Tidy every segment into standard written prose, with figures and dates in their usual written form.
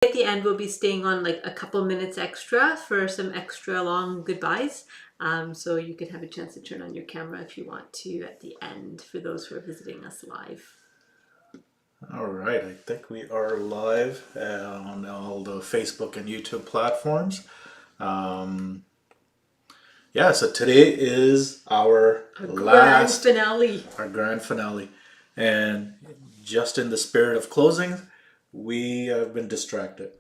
At the end, we'll be staying on like a couple minutes extra for some extra long goodbyes. So you could have a chance to turn on your camera if you want to at the end for those who are visiting us live. All right, I think we are live on all the Facebook and YouTube platforms. Yeah, so today is our Grand finale. Our grand finale. And just in the spirit of closing, we have been distracted.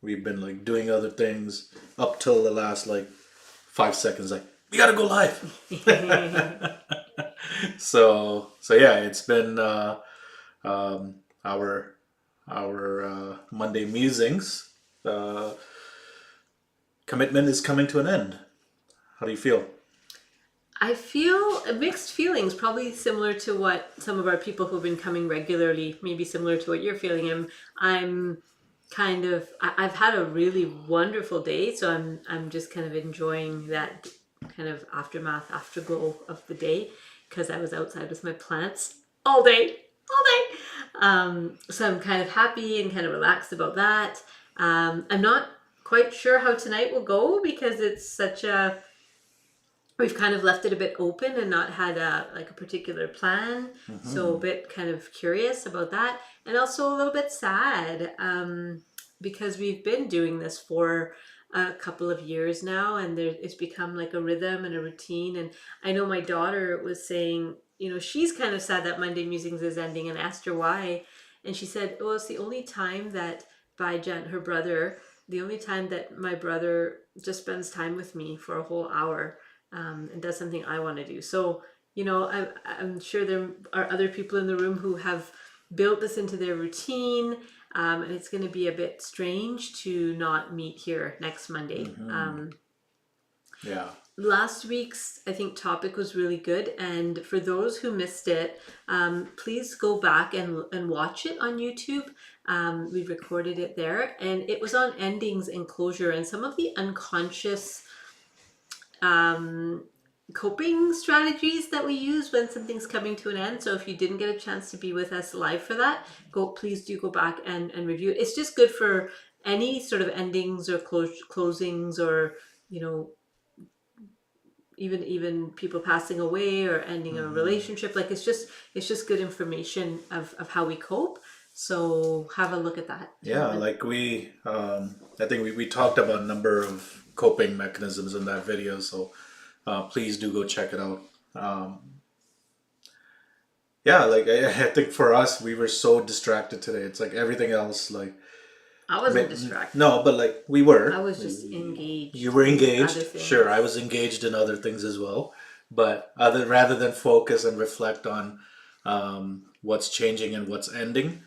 We've been like doing other things up till the last like 5 seconds. Like we gotta go live. So yeah, it's been our Monday Musings. Commitment is coming to an end. How do you feel? I feel mixed feelings, probably similar to what some of our people who've been coming regularly, maybe similar to what you're feeling. I'm kind of, I've had a really wonderful day, so I'm just kind of enjoying that kind of aftermath, afterglow of the day, because I was outside with my plants all day. So I'm kind of happy and kind of relaxed about that. I'm not quite sure how tonight will go because it's such a, we've kind of left it a bit open and not had a particular plan. So a bit kind of curious about that, and also a little bit sad because we've been doing this for a couple of years now, and it's become like a rhythm and a routine. And I know my daughter was saying, she's kind of sad that Monday Musings is ending, and asked her why, and she said, "Oh, it's the only time that her brother, the only time that my brother just spends time with me for a whole hour." And does something I want to do. So, I'm sure there are other people in the room who have built this into their routine, and it's going to be a bit strange to not meet here next Monday. Yeah. Last week's, I think, topic was really good, and for those who missed it, please go back and watch it on YouTube. We recorded it there, and it was on endings and closure and some of the unconscious coping strategies that we use when something's coming to an end. So if you didn't get a chance to be with us live for that, please do go back and review it. It's just good for any sort of endings or closings, or even people passing away or ending a relationship. Like it's just good information of how we cope. So have a look at that. Yeah, like I think we talked about a number of coping mechanisms in that video, so please do go check it out. Yeah, like I think for us, we were so distracted today. It's like everything else, like I wasn't distracted. no, but like we were. I was just engaged. You were in other engaged. things. Sure, I was engaged in other things as well. But rather than focus and reflect on what's changing and what's ending,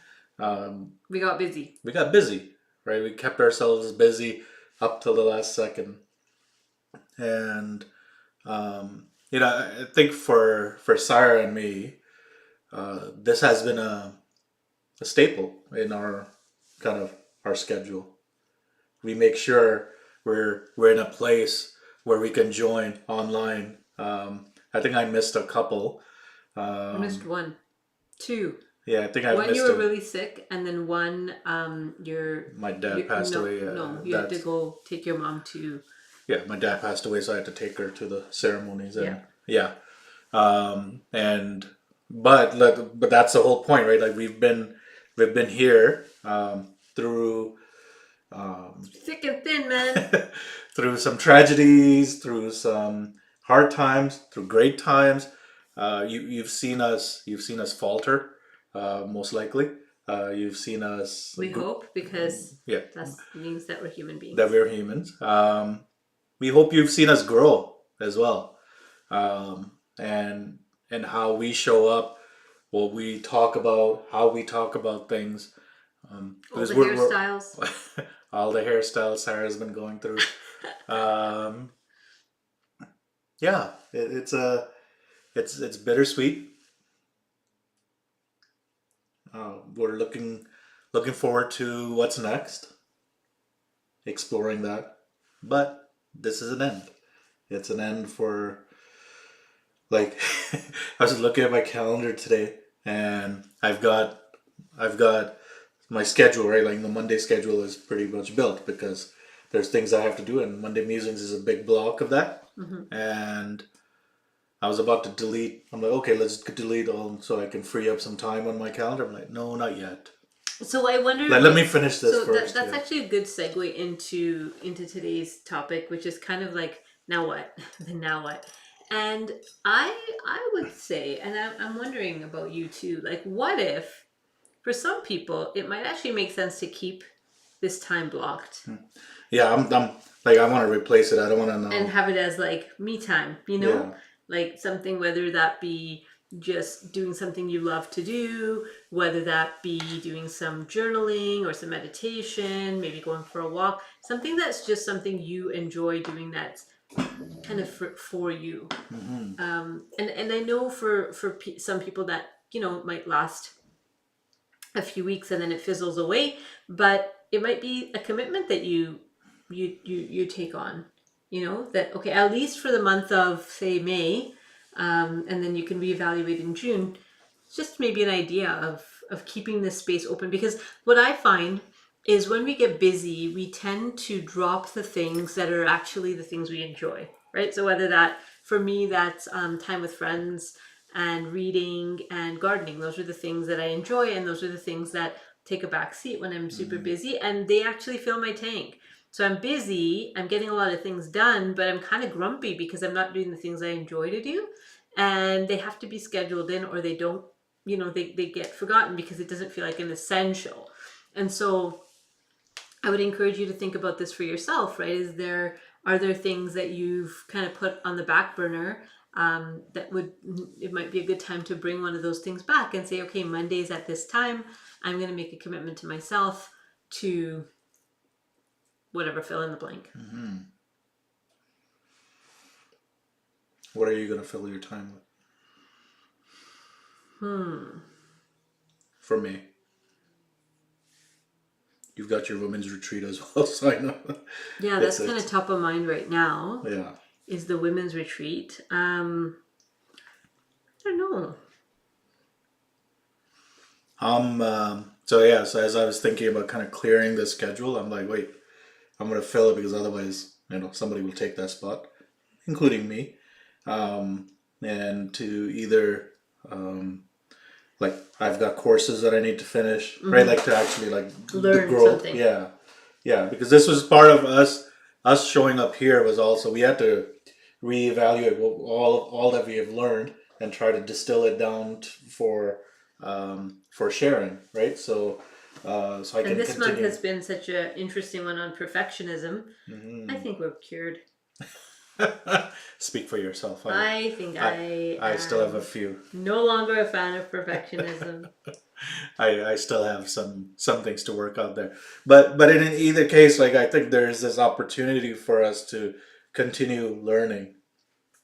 We got busy. we got busy, right? We kept ourselves busy up till the last second. And I think for Sarah and me, this has been a staple in our kind of our schedule. We make sure we're in a place where we can join online. I think I missed a couple. I missed one, two. Yeah, I think I One missed you were really sick, and then one my dad passed away. No, you had to go take your mom to. Yeah, my dad passed away, so I had to take her to the ceremonies. And, Yeah. and but that's the whole point, right? Like we've been here through Thick and thin, man. through some tragedies, through some hard times, through great times. You've seen us falter, most likely. You've seen us. We hope, because Yeah, that means that we're human beings. that we're humans. We hope you've seen us grow as well, and how we show up, what we talk about, how we talk about things. All the hairstyles. All the hairstyles Sarah's been going through. Yeah, it's bittersweet. We're looking forward to what's next, exploring that. But this is an end. It's an end for, like, I was looking at my calendar today, and I've got my schedule, right? Like the Monday schedule is pretty much built because there's things I have to do, and Monday Musings is a big block of that. Mm-hmm. And I was about to delete. I'm like, okay, let's delete all so I can free up some time on my calendar. I'm like, no, not yet. So I wonder. Let me finish this So first. that's Yeah. actually a good segue into today's topic, which is kind of like now what, then now what, and I would say, and I'm wondering about you too. Like, what if for some people it might actually make sense to keep this time blocked Yeah, I'm like I want to replace it. I don't want to and know. have it as like me time, Yeah. like something, whether that be just doing something you love to do, whether that be doing some journaling or some meditation, maybe going for a walk, something that's just something you enjoy doing that's kind of for you. And I know for some people that might last a few weeks and then it fizzles away, but it might be a commitment that you take on, that okay, at least for the month of say May, and then you can reevaluate in June. It's just maybe an idea of keeping this space open, because what I find is when we get busy we tend to drop the things that are actually the things we enjoy, right? So whether that, for me, that's time with friends and reading and gardening. Those are the things that I enjoy, and those are the things that take a back seat when I'm super busy, and they actually fill my tank. So I'm busy, I'm getting a lot of things done, but I'm kind of grumpy because I'm not doing the things I enjoy to do, and they have to be scheduled in, or they don't, they get forgotten because it doesn't feel like an essential. And so I would encourage you to think about this for yourself, right? Are there things that you've kind of put on the back burner, it might be a good time to bring one of those things back and say, okay, Mondays at this time, I'm going to make a commitment to myself to whatever, fill in the blank. What are you gonna fill your time with? For me, you've got your women's retreat as well, so I know. Yeah, that's kind of top of mind right now. Yeah. Is the women's retreat. I don't know. So yeah, so as I was thinking about kind of clearing the schedule, I'm like, wait, I'm gonna fill it because otherwise, somebody will take that spot, including me. And to either, like, I've got courses that I need to finish, right? Like to actually like Learn the growth. something. Yeah, yeah. Because this was part of us showing up here was also we had to reevaluate all that we have learned and try to distill it down for sharing, right? So I And can this month continue. has been such an interesting one on perfectionism. I think we're cured. Speak for yourself. I think I I still have a am few. no longer a fan of perfectionism. I still have some things to work out there. But in either case, like I think there is this opportunity for us to continue learning,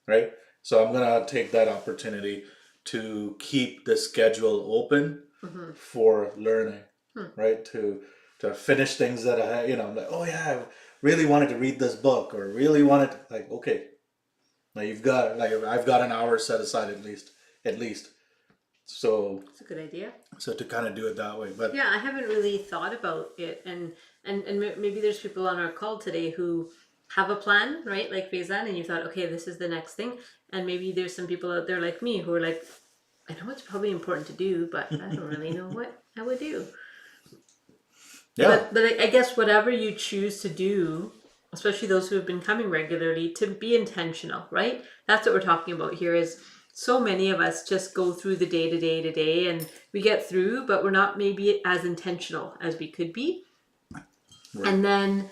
right? So I'm gonna take that opportunity to keep the schedule open Mm-hmm. for learning, right? To finish things that I'm like, oh yeah, I really wanted to read this book or really wanted to, like, okay, now you've got like I've got an hour set aside at least. So That's a good idea. so to kind of do it that way, but Yeah, I haven't really thought about it, and maybe there's people on our call today who have a plan, right? Like Faizan, and you thought, okay, this is the next thing, and maybe there's some people out there like me who are like, I know it's probably important to do, but I don't really know what I would do. yeah, But I guess whatever you choose to do, especially those who have been coming regularly, to be intentional, right? That's what we're talking about here. Is so many of us just go through the day to day to day, and we get through, but we're not maybe as intentional as we could be. right. And then,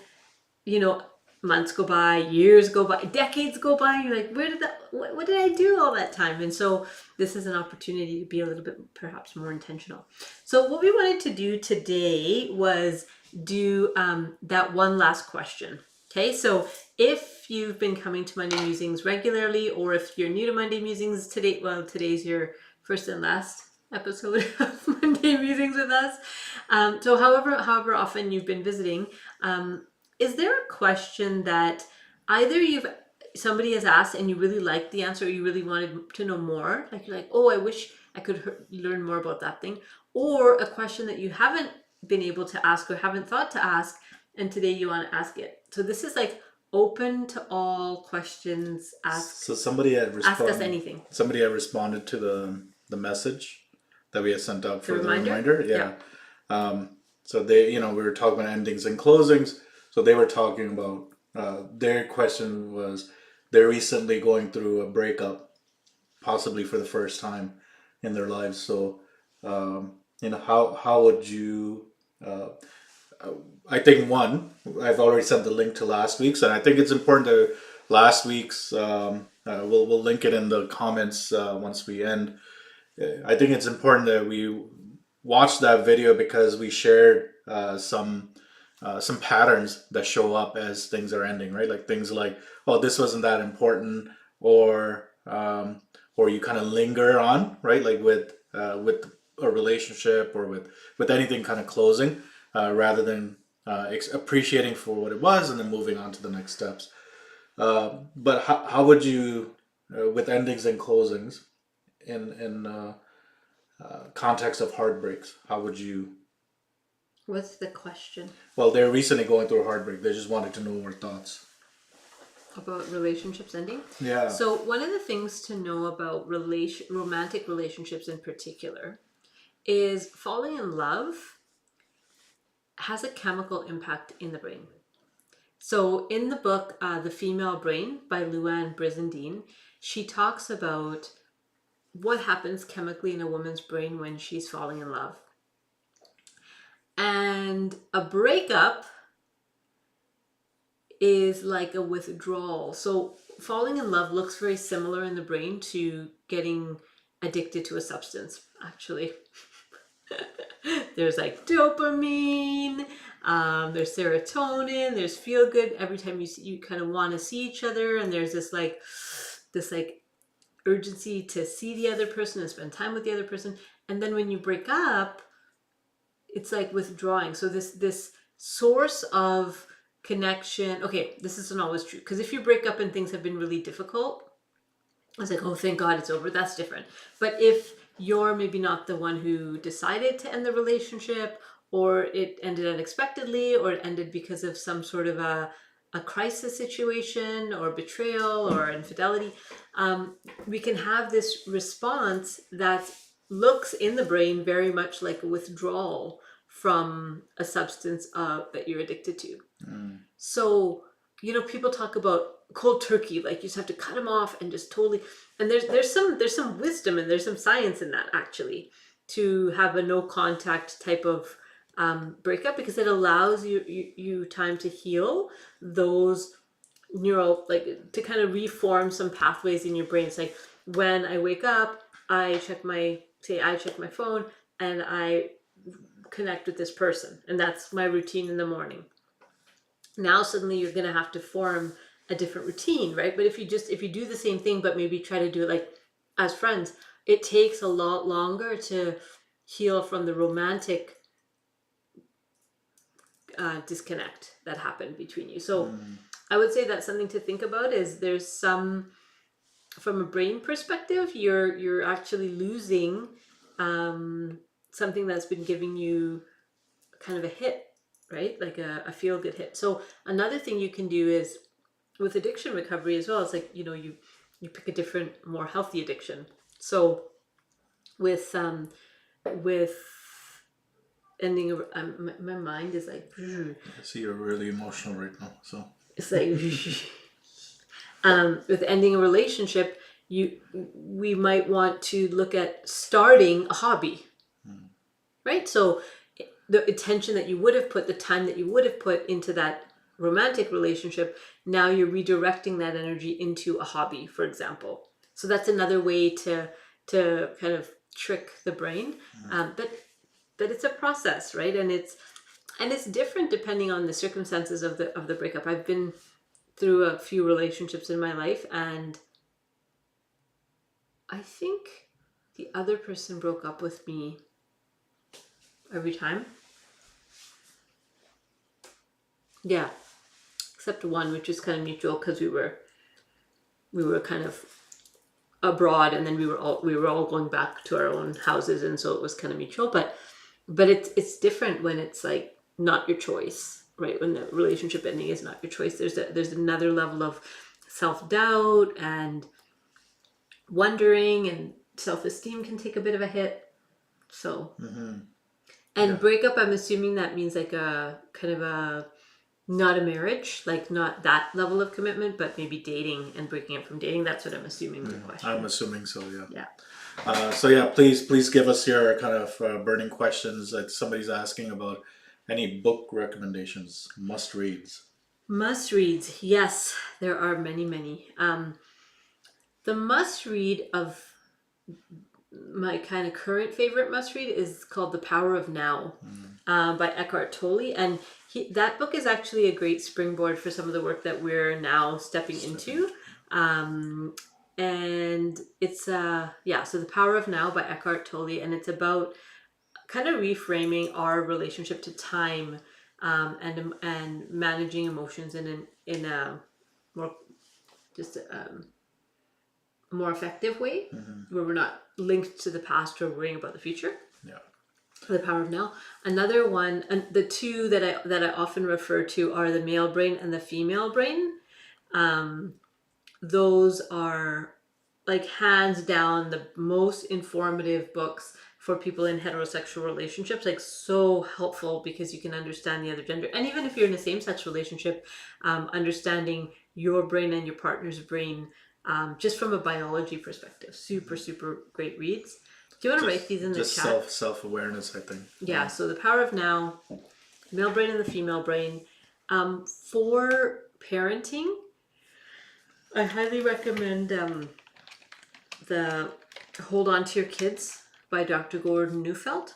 you know, months go by, years go by, decades go by, and you're like, where did that, what did I do all that time? And so this is an opportunity to be a little bit perhaps more intentional. So what we wanted to do today was do that one last question. Okay, so if you've been coming to Monday Musings regularly, or if you're new to Monday Musings today, well, today's your first and last episode of Monday Musings with us. So however often you've been visiting, is there a question that either somebody has asked and you really liked the answer, or you really wanted to know more? Like you're like, oh, I wish I could learn more about that thing, or a question that you haven't been able to ask or haven't thought to ask, and today you want to ask it. So this is like open to all questions. So somebody had Ask us anything. Somebody had responded to the message that we had sent out for the reminder. Yeah. So they, we were talking about endings and closings. So they were talking about their question was they're recently going through a breakup, possibly for the first time in their lives. So how would you? I think I've already sent the link to last week's, and I think it's important to last week's. We'll link it in the comments once we end. I think it's important that we watch that video because we shared some patterns that show up as things are ending, right? Like things like, oh, this wasn't that important, or you kind of linger on, right? Like with a relationship or with anything kind of closing, rather than appreciating for what it was and then moving on to the next steps. But how would you, with endings and closings, in context of heartbreaks, how would you? What's the question? Well, they're recently going through a heartbreak. They just wanted to know more thoughts about relationships ending. Yeah. So one of the things to know about romantic relationships in particular is falling in love has a chemical impact in the brain. So in the book, The Female Brain by Luann Brizendine, she talks about what happens chemically in a woman's brain when she's falling in love. And a breakup is like a withdrawal. So falling in love looks very similar in the brain to getting addicted to a substance, actually. There's like dopamine, there's serotonin, there's feel good every time you kind of want to see each other, and there's this urgency to see the other person and spend time with the other person. And then when you break up, it's like withdrawing. So this source of connection. Okay, this isn't always true, because if you break up and things have been really difficult, it's like, oh, thank God it's over. That's different. But if you're maybe not the one who decided to end the relationship, or it ended unexpectedly, or it ended because of some sort of a crisis situation or betrayal or infidelity, we can have this response that looks in the brain very much like a withdrawal from a substance that you're addicted to. So, people talk about cold turkey, like you just have to cut them off and just totally, and there's some wisdom and there's some science in that, actually, to have a no contact type of breakup, because it allows you time to heal those to kind of reform some pathways in your brain. It's like when I wake up, I check my phone and I connect with this person, and that's my routine in the morning. Now suddenly you're going to have to form a different routine, right? But if you do the same thing but maybe try to do it like as friends, it takes a lot longer to heal from the romantic disconnect that happened between you. So I would say that's something to think about. Is there's some, from a brain perspective, you're actually losing something that's been giving you kind of a hit, right? Like a feel good hit. So another thing you can do is with addiction recovery as well. It's like, you pick a different, more healthy addiction. So with ending, my mind is like, I see you're really emotional right now. So it's like, with ending a relationship, we might want to look at starting a hobby, right? So the attention that you would have put, the time that you would have put into that romantic relationship, now you're redirecting that energy into a hobby, for example. So that's another way to kind of trick the brain. But it's a process, right? And it's different depending on the circumstances of the breakup. I've been through a few relationships in my life, and I think the other person broke up with me every time. Yeah, except one, which is kind of mutual, because we were kind of abroad, and then we were all going back to our own houses, and so it was kind of mutual. But but it's different when it's like not your choice, right? When the relationship ending is not your choice, there's another level of self-doubt and wondering, and self-esteem can take a bit of a hit. So, and Yeah. breakup, I'm assuming that means like a kind of a, not a marriage, like not that level of commitment, but maybe dating and breaking up from dating. That's what I'm assuming the question. I'm assuming so, yeah. Yeah. So yeah, please give us your kind of burning questions that somebody's asking about. Any book recommendations, must reads. Must reads. Yes, there are many, many. The must read of my kind of current favorite must read is called The Power of Now, by Eckhart Tolle. And that book is actually a great springboard for some of the work that we're now stepping into. And it's so The Power of Now by Eckhart Tolle, and it's about kind of reframing our relationship to time, and managing emotions in a more just more effective way, where we're not linked to the past or worrying about the future. Yeah. The Power of Now. Another one, and the two that I often refer to are the male brain and the female brain. Those are like hands down the most informative books for people in heterosexual relationships, like so helpful because you can understand the other gender. And even if you're in a same-sex relationship, understanding your brain and your partner's brain, just from a biology perspective. Super, super great reads. Do you want to write these in the Just chat? self-awareness, I think. Yeah, so The Power of Now, male brain and the female brain. For parenting, I highly recommend the Hold On to Your Kids by Dr. Gordon Neufeld.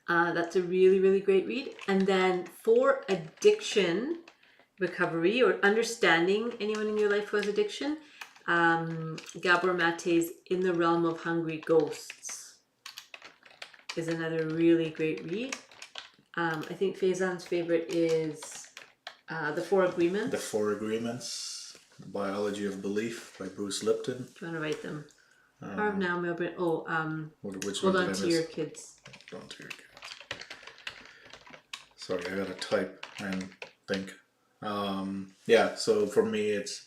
That's a really, really great read. And then for addiction recovery or understanding anyone in your life who has addiction, Gabor Mate's In the Realm of Hungry Ghosts is another really great read. I think Faison's favorite is The Four Agreements. The Four Agreements, The Biology of Belief by Bruce Lipton. Do you want to write them? Power of Now, Melbourne. Which Hold one On did I to miss? Your Kids. Hold On to Your Kids. Sorry, I gotta type and think. So for me, it's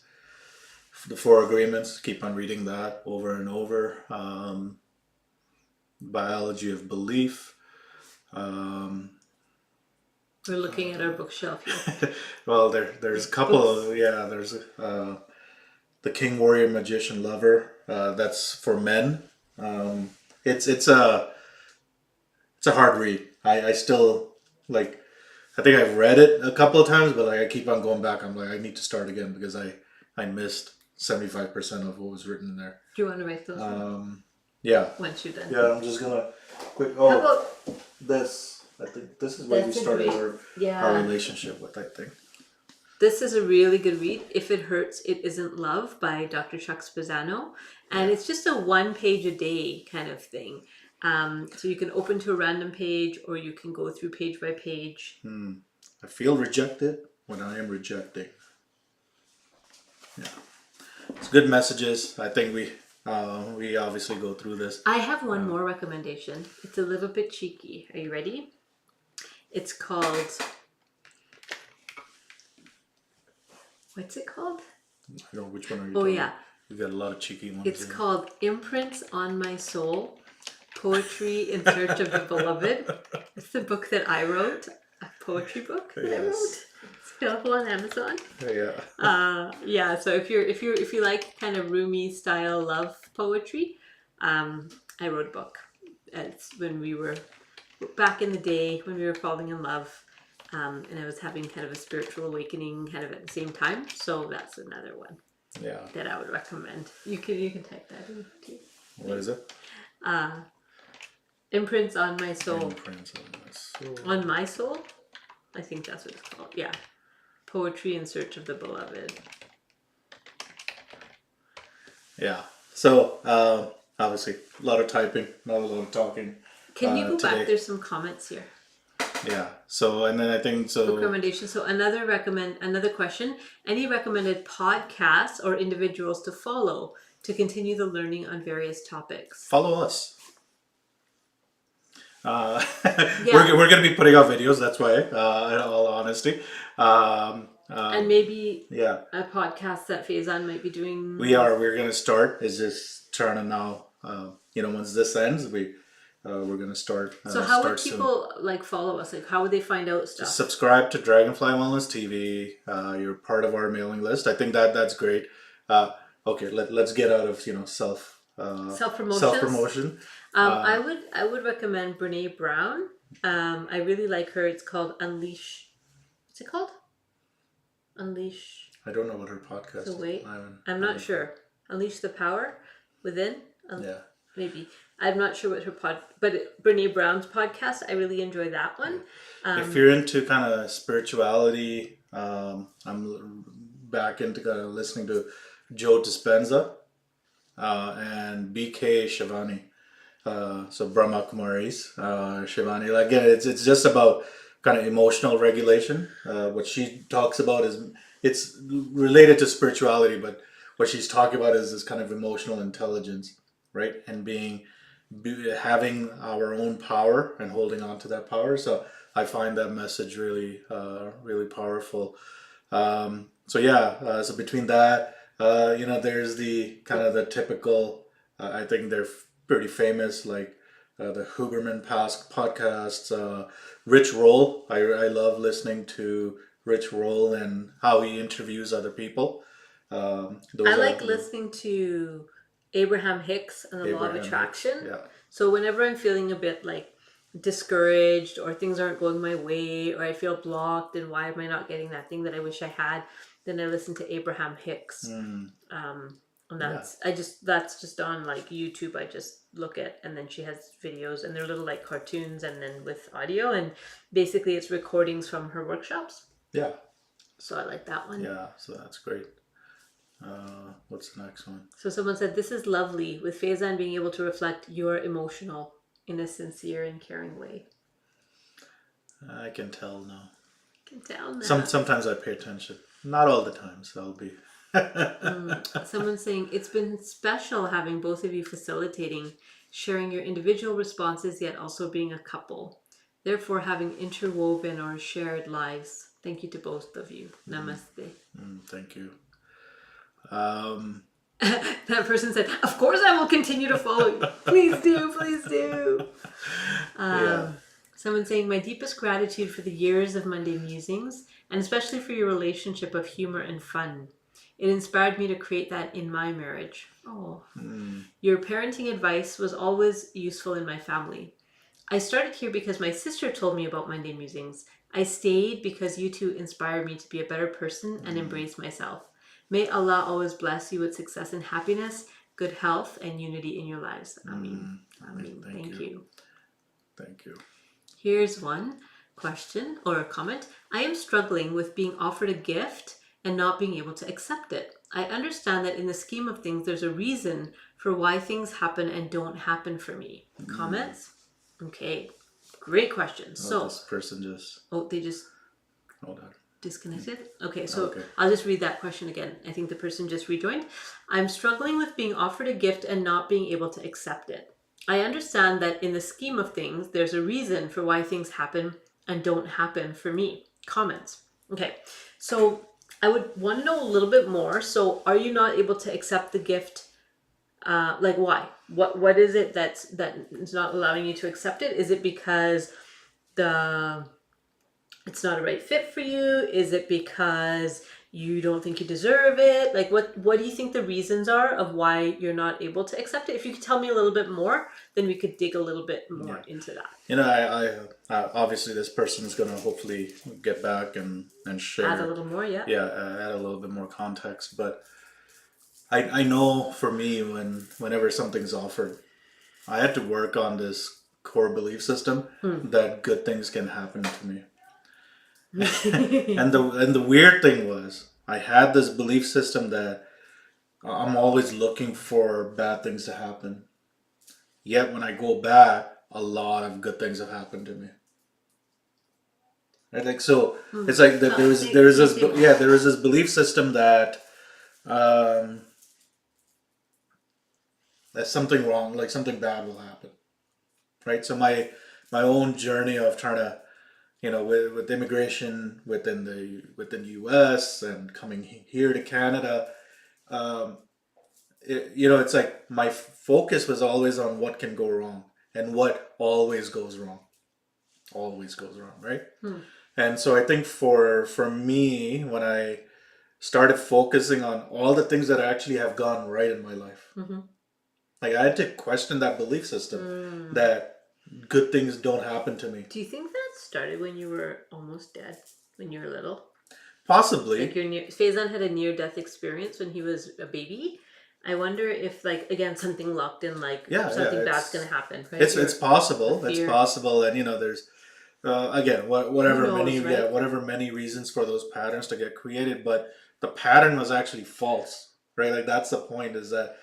The Four Agreements. Keep on reading that over and over. Biology of Belief. We're looking at our bookshelf here. Well, there's a couple of, there's The King, Warrior, Magician, Lover. That's for men. It's a hard read. I still like. I think I've read it a couple of times, but like I keep on going back. I'm like, I need to start again because I missed 75% of what was written in there. Do you want to write those? Yeah. Once you're done. Yeah, I'm just gonna quick. How about this? I think this is where we started our relationship with. I think this is a really good read. If It Hurts, It Isn't Love by Dr. Chuck Spezzano, and it's just a 1 page a day kind of thing. So you can open to a random page, or you can go through page by page. I feel rejected when I am rejecting. Yeah, it's good messages. I think we obviously go through this. I have one more recommendation. It's a little bit cheeky. Are you ready? It's called... What's it called? I don't know, which one are you Oh, talking yeah. about? You got a lot of cheeky ones. It's called Imprints on My Soul, Poetry in Search of the Beloved. It's the book that I wrote, a poetry book that I wrote. It's available on Amazon. Yeah. So if you like kind of roomy style love poetry, I wrote a book. It's when we were back in the day when we were falling in love, and I was having kind of a spiritual awakening kind of at the same time. So that's another one. Yeah. That I would recommend. You can type that in too. What is it? Imprints on My Soul. Imprints on My Soul. On My Soul? I think that's what it's called. Yeah. Poetry in Search of the Beloved. Yeah. So obviously a lot of typing, not a lot of talking. Can you go today. back? There's some comments here. Yeah. So and then I think so. Book recommendation. So another question. Any recommended podcasts or individuals to follow to continue the learning on various topics? Follow us. Yeah, we're going to be putting out videos. That's why, in all honesty. Um, and um, maybe yeah, a podcast that Faison might be we doing. are. We're going to start. It's just trying to now. Once this ends, we're going to So how would start soon. people like follow us? Like how would they find out Just stuff? subscribe to Dragonfly Wellness TV. You're part of our mailing list. I think that's great. Uh, okay, let's get out of Self self promotions. promotion. I Uh, would recommend Brene Brown. I really like her. It's called Unleash. What's it called? Unleash I don't know what her the podcast is. Weight. I'm I not haven't heard. sure. Unleash the Power Within. Yeah. Maybe I'm not sure what her but Brene Brown's podcast. I really enjoy that one. If Um, you're into kind of spirituality, I'm back into kind of listening to Joe Dispenza and BK Shivani. So Brahma Kumari's Shivani. Like, again, it's just about kind of emotional regulation. What she talks about is it's related to spirituality, but what she's talking about is this kind of emotional intelligence, right? And having our own power and holding on to that power. So I find that message really really powerful. So yeah, so between that, there's the kind of the typical. I think they're pretty famous, like the Huberman Past podcasts. Rich Roll, I love listening to Rich Roll and how he interviews other people. I Those are like listening to Abraham Hicks and the Law of Abraham Hicks. Attraction. Yeah. So whenever I'm feeling a bit like discouraged or things aren't going my way or I feel blocked and why am I not getting that thing that I wish I had, then I listen to Abraham Hicks. Mm, Um, and yeah. that's just on like YouTube. I just look at and then she has videos and they're little like cartoons and then with audio and basically it's recordings from her workshops. Yeah. So I like that one. Yeah. So that's great. What's the next one? So someone said, "This is lovely, with Faizan being able to reflect your emotional in a sincere and caring way." I can tell now. I can tell now. Sometimes I pay attention. Not all the time, so I'll be. Someone's saying, "It's been special having both of you facilitating, sharing your individual responses, yet also being a couple. Therefore, having interwoven or shared lives. Thank you to both of you. Namaste." Thank you. Um, That person said, "Of course I will continue to follow you. Please do, please do." yeah. Someone saying, "My deepest gratitude for the years of Monday Musings, and especially for your relationship of humor and fun. It inspired me to create that in my marriage." Oh. "Your parenting advice was always useful in my family. I started here because my sister told me about Monday Musings. I stayed because you two inspired me to be a better person and embrace myself. May Allah always bless you with success and happiness, good health, and unity in your lives. Ameen." Ameen. Thank Thank you. you. Thank you. Here's one question or a comment. "I am struggling with being offered a gift and not being able to accept it. I understand that in the scheme of things, there's a reason for why things happen and don't happen for me." Comments? Okay, great question. Oh, So, this person just. they just Hold on. disconnected? Okay, so Okay. I'll just read that question again. I think the person just rejoined. "I'm struggling with being offered a gift and not being able to accept it. I understand that in the scheme of things, there's a reason for why things happen and don't happen for me." Comments. Okay, so I would want to know a little bit more. So, are you not able to accept the gift? Like, why? What is it that is not allowing you to accept it? Is it because the it's not a right fit for you? Is it because you don't think you deserve it? Like, what do you think the reasons are of why you're not able to accept it? If you could tell me a little bit more, then we could dig a little bit more Yeah. into that. Obviously this person is gonna hopefully get back and share. Add a little more, yeah. Yeah, add a little bit more context. But I know for me whenever something's offered, I had to work on this core belief system that good things can happen to me. And the weird thing was I had this belief system that I'm always looking for bad things to happen. Yet when I go back, a lot of good things have happened to me. Right? Like so, it's like that. There is this there is this belief system that um, that something wrong, like something bad will happen. Right. So my own journey of trying to, with immigration within the U.S. and coming here to Canada. Um, it's like my focus was always on what can go wrong and what always goes wrong, right? Hmm. And so I think for me, when I started focusing on all the things that actually have gone right in my life, Mm-hmm. like I had to question that belief system Mm. that good things don't happen to me. Do you think that started when you were almost dead, when you were little? Like Possibly, your Faison had a near death experience when he was a baby. I wonder if, like, again, something locked in, like yeah, something bad's gonna it's happen, right? it's A possible. It's fear. possible, and there's again, Who knows, right? whatever many reasons for those patterns to get created, but the pattern was actually false, right? Like that's the point. Is that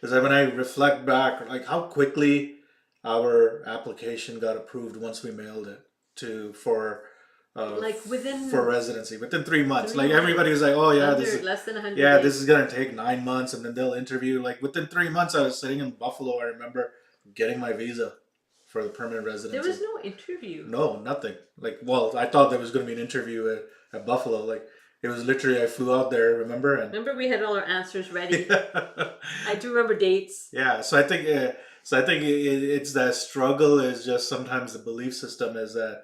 when I reflect back, like how quickly our application got approved once we mailed it to Like for within residency within 3 months. three Like everybody was months, like, oh yeah, under less than 100 this is days. gonna take 9 months, and then they'll interview. Like within 3 months, I was sitting in Buffalo. I remember getting my visa for the permanent There residency. was no interview. No, nothing. Like, well, I thought there was going to be an interview at Buffalo. Like, it was literally I flew out there, remember, and Remember, we had all our answers ready. yeah, I do remember dates. yeah. So I think it's that struggle is just sometimes the belief system is that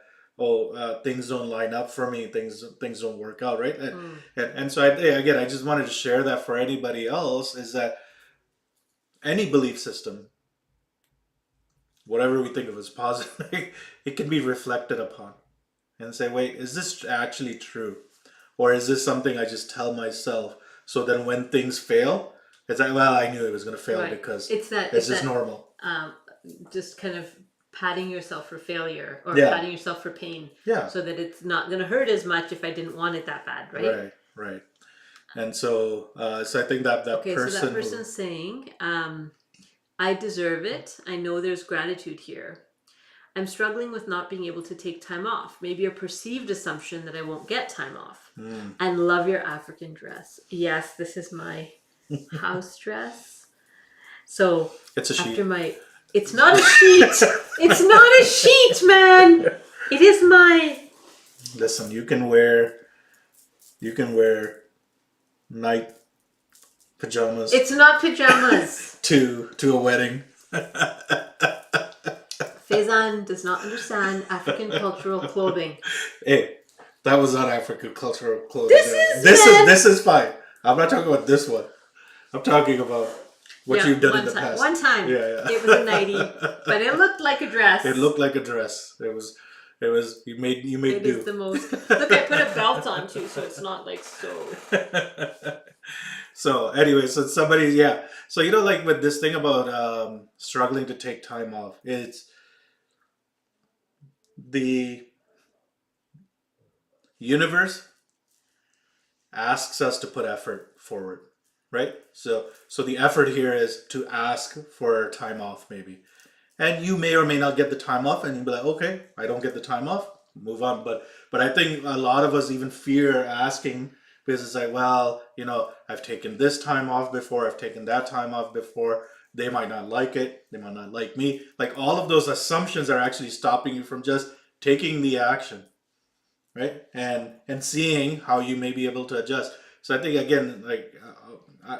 things don't line up for me, things don't work out, right? And Mm. and, and so again, I just wanted to share that for anybody else is that any belief system, whatever we think of as positive, it can be reflected upon and say, wait, is this actually true? Or is this something I just tell myself? So then when things fail, it's like, well, I knew it was going to fail Right. because It's that. it's It's just that. normal. Um, just kind of patting yourself for failure or Yeah. patting yourself for pain, Yeah. so that it's not going to hurt as much if I didn't want it that bad, right? Right. Right. And so I think that Okay, so that person who, person's saying, I deserve it. I know there's gratitude here. I'm struggling with not being able to take time off. Maybe a perceived assumption that I won't get time off. And love your African dress. Yes, this is my house dress. So it's a after sheet. it's not a sheet. It's not a sheet, man. It is my. Listen, you can wear night pajamas It's not pajamas. to a wedding. Faison does not understand African cultural clothing. Hey, that was not African cultural clothing. This is, man. This is fine. I'm not talking about this one. I'm talking about what you've done in the past. One time. Yeah. It was a nightie, but it looked like a dress. It looked like a dress. It was. You made It do. is the most. Look, I put a belt on too, so it's not like so. So anyway, so somebody, yeah. So like with this thing about struggling to take time off, it's the universe asks us to put effort forward, right? So the effort here is to ask for time off, maybe, and you may or may not get the time off, and you'll be like, okay, I don't get the time off, move on. But I think a lot of us even fear asking because it's like, well, I've taken this time off before, I've taken that time off before. They might not like it, they might not like me. Like all of those assumptions are actually stopping you from just taking the action, right? And seeing how you may be able to adjust. So I think again, like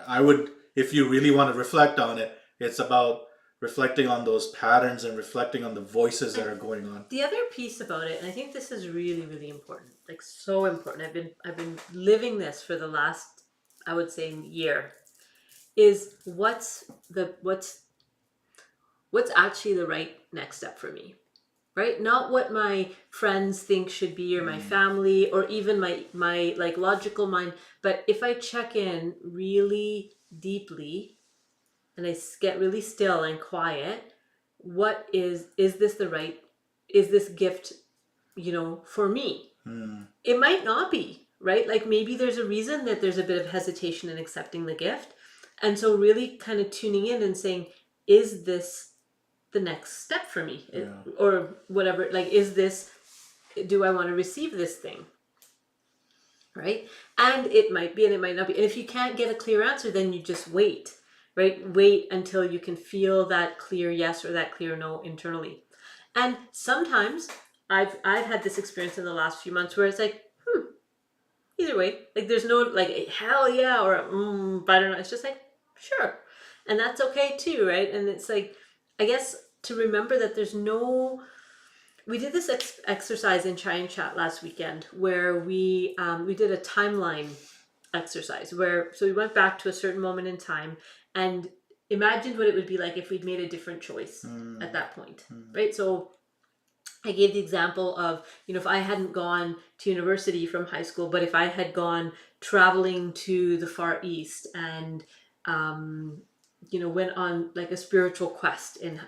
I would, if you really want to reflect on it, it's about reflecting on those patterns and reflecting on the voices that are going on. The other piece about it, and I think this is really, really important, like so important. I've been living this for the last, I would say, year. Is what's actually the right next step for me, right? Not what my friends think should be, or my family, or even my like logical mind, but if I check in really deeply and I get really still and quiet, what is this the right, is this gift, for me? It might not be, right? Like maybe there's a reason that there's a bit of hesitation in accepting the gift. And so really kind of tuning in and saying, is this the next step for me? Yeah. Or whatever, like, do I want to receive this thing? Right? And it might be, and it might not be. And if you can't get a clear answer, then you just wait, right? Wait until you can feel that clear yes or that clear no internally. And sometimes I've had this experience in the last few months where it's like, either way, like there's no like hell yeah or but I don't know. It's just like sure, and that's okay too, right? And it's like I guess to remember that there's no. We did this exercise in Chai and Chat last weekend where we did a timeline exercise where so we went back to a certain moment in time and imagined what it would be like if we'd made a different choice at that point, right? So I gave the example of, if I hadn't gone to university from high school, but if I had gone traveling to the Far East and, went on like a spiritual quest and,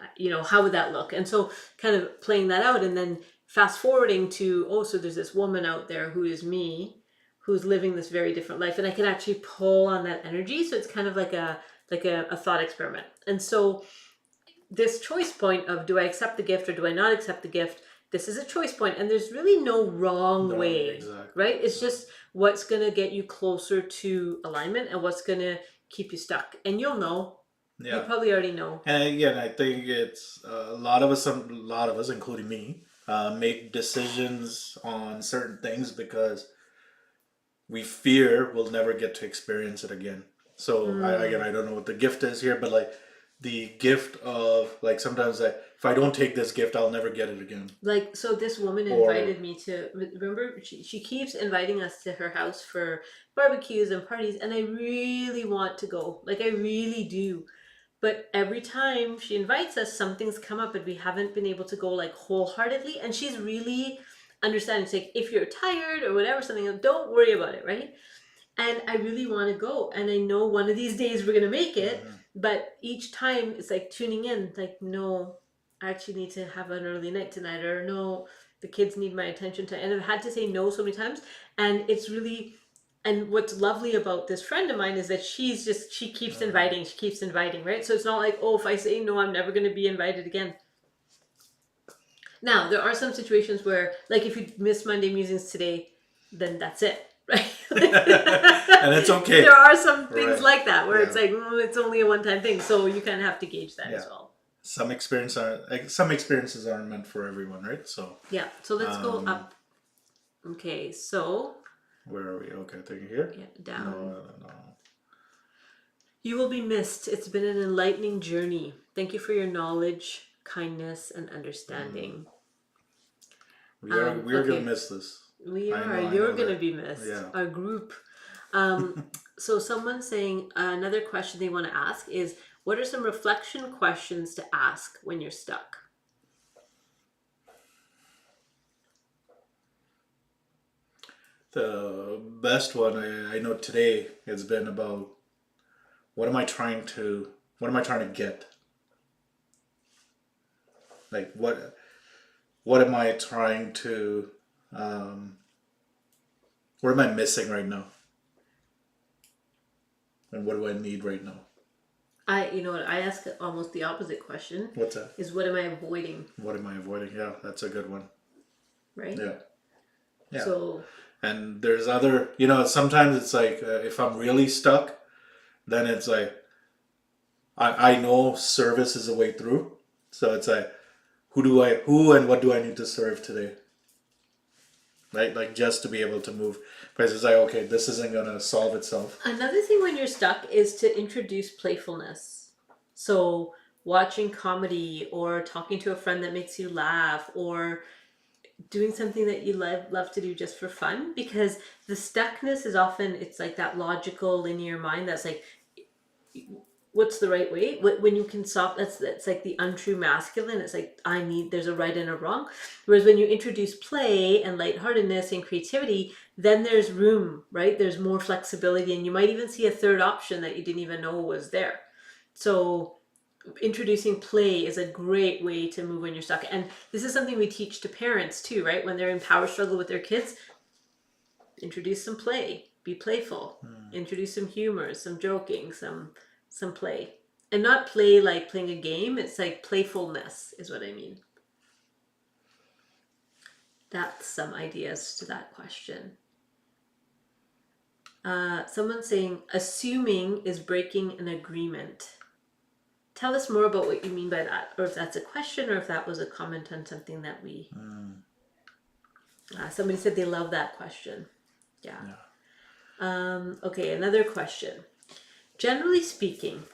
how would that look? And so kind of playing that out and then fast forwarding to, oh, so there's this woman out there who is me, who's living this very different life. And I can actually pull on that energy. So it's kind of like a thought experiment. And so this choice point of do I accept the gift or do I not accept the gift? This is a choice point, and there's really no wrong No, way, exactly. right? It's just what's going to get you closer to alignment and what's going to keep you stuck. And you'll know. You Yeah. probably already know. And again, I think it's a lot of us, including me, make decisions on certain things because we fear we'll never get to experience it again. So I don't know what the gift is here, but like the gift of like sometimes like if I don't take this gift, I'll never get it again. Like, so this woman invited me to, remember, she keeps inviting us to her house for barbecues and parties, and I really want to go. Like, I really do. But every time she invites us, something's come up and we haven't been able to go like wholeheartedly. And she's really understanding. It's like, if you're tired or whatever, something, don't worry about it, right? And I really want to go. And I know one of these days we're going to make it. But each time it's like tuning in, like, no, I actually need to have an early night tonight. Or no, the kids need my attention. And I've had to say no so many times. And it's really, and what's lovely about this friend of mine is that she keeps inviting, right? So it's not like, oh, if I say no, I'm never going to be invited again. Now, there are some situations where, like, if you miss Monday Musings today, then that's it, right? And it's okay. There are some things Right. like that where it's like, it's only a one-time thing. So you kind of have to gauge that as well. Some experiences aren't meant for everyone, right? So yeah. So let's go up. Okay, so where are we? Okay, I think here. yeah, down. No. You will be missed. It's been an enlightening journey. Thank you for your knowledge, kindness, and understanding. We are gonna miss this. We are. You're gonna be missed. Yeah. Our group. So someone's saying another question they want to ask is, what are some reflection questions to ask when you're stuck? The best one I know today has been about what am I trying to get? Like what am I trying to what am I missing right now? And what do I need right now? You know what, I ask almost the opposite question. What's that? Is what am I avoiding? What am I avoiding? Yeah, that's a good one. Right? Yeah. So, and there's other, sometimes it's like if I'm really stuck, then it's like I know service is a way through. So it's like who and what do I need to serve today? Right? Like just to be able to move. Because it's like, okay, this isn't gonna solve itself. another thing when you're stuck is to introduce playfulness. So watching comedy or talking to a friend that makes you laugh or doing something that you love to do just for fun, because the stuckness is often, it's like that logical linear mind that's like, what's the right way? When you can stop, that's like the untrue masculine. It's like, there's a right and a wrong. Whereas when you introduce play and lightheartedness and creativity, then there's room, right? There's more flexibility, and you might even see a third option that you didn't even know was there. So introducing play is a great way to move when you're stuck. And this is something we teach to parents too, right? When they're in power struggle with their kids, introduce some play, be playful, introduce some humor, some joking, some play. And not play like playing a game, it's like playfulness is what I mean. That's some ideas to that question. Someone's saying, assuming is breaking an agreement. tell us more about what you mean by that, or if that's a question, or if that was a comment on something that we. Somebody said they love that question. Yeah. Okay, another question. Generally speaking,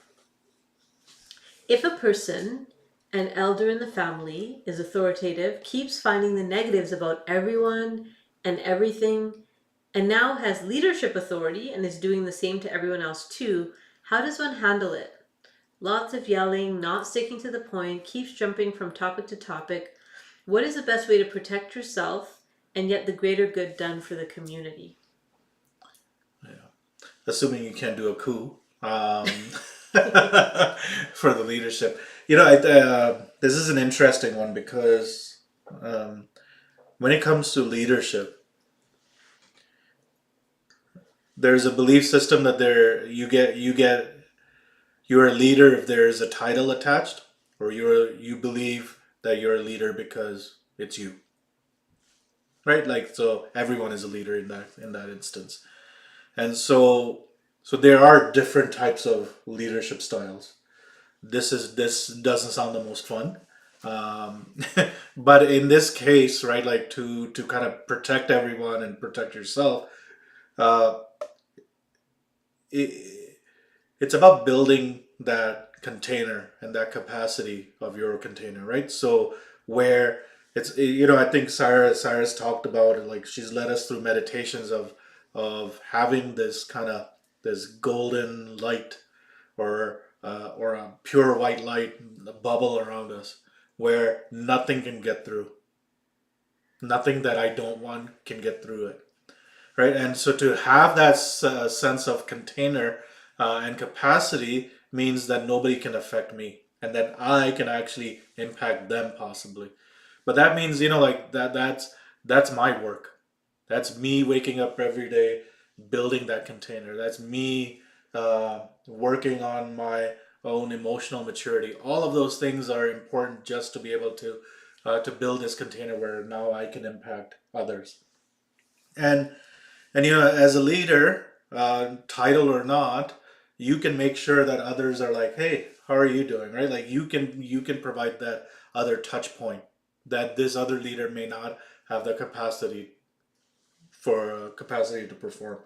if a person, an elder in the family, is authoritative, keeps finding the negatives about everyone and everything, and now has leadership authority and is doing the same to everyone else too, how does one handle it? Lots of yelling, not sticking to the point, keeps jumping from topic to topic. What is the best way to protect yourself and yet the greater good done for the community? Yeah. Assuming you can't do a coup for the leadership. This is an interesting one because um, when it comes to leadership, there's a belief system that you're a leader if there is a title attached, or you believe that you're a leader because it's you, right? Like, so everyone is a leader in that instance, and so there are different types of leadership styles. This doesn't sound the most fun, um, but in this case, right, like to kind of protect everyone and protect yourself, uh, it, it's about building that container and that capacity of your container, right? So where I think Sarah's talked about it, like she's led us through meditations of having this kind of this golden light, or a pure white light, a bubble around us where nothing can get through, nothing that I don't want can get through it, right? And so to have that sense of container and capacity means that nobody can affect me, and that I can actually impact them possibly. But that means, like that's my work. That's me waking up every day, building that container. That's me working on my own emotional maturity. All of those things are important just to be able to build this container where now I can impact others. And as a leader, title or not, you can make sure that others are like, hey, how are you doing, right? Like you can provide that other touch point that this other leader may not have the capacity to perform.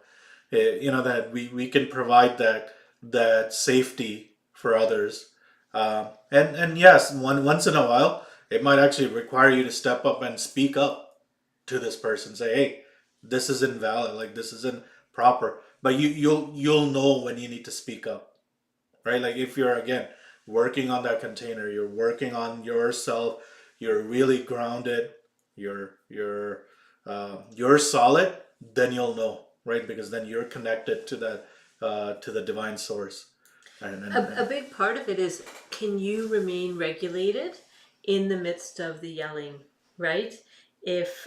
That we can provide that safety for others. And yes, once in a while, it might actually require you to step up and speak up to this person. Say, hey, this is invalid. Like, this isn't proper. But you'll know when you need to speak up, right? Like, if you're, again, working on that container, you're working on yourself, you're really grounded, you're solid, then you'll know, right? Because then you're connected to the divine source. A big part of it is, can you remain regulated in the midst of the yelling, right? If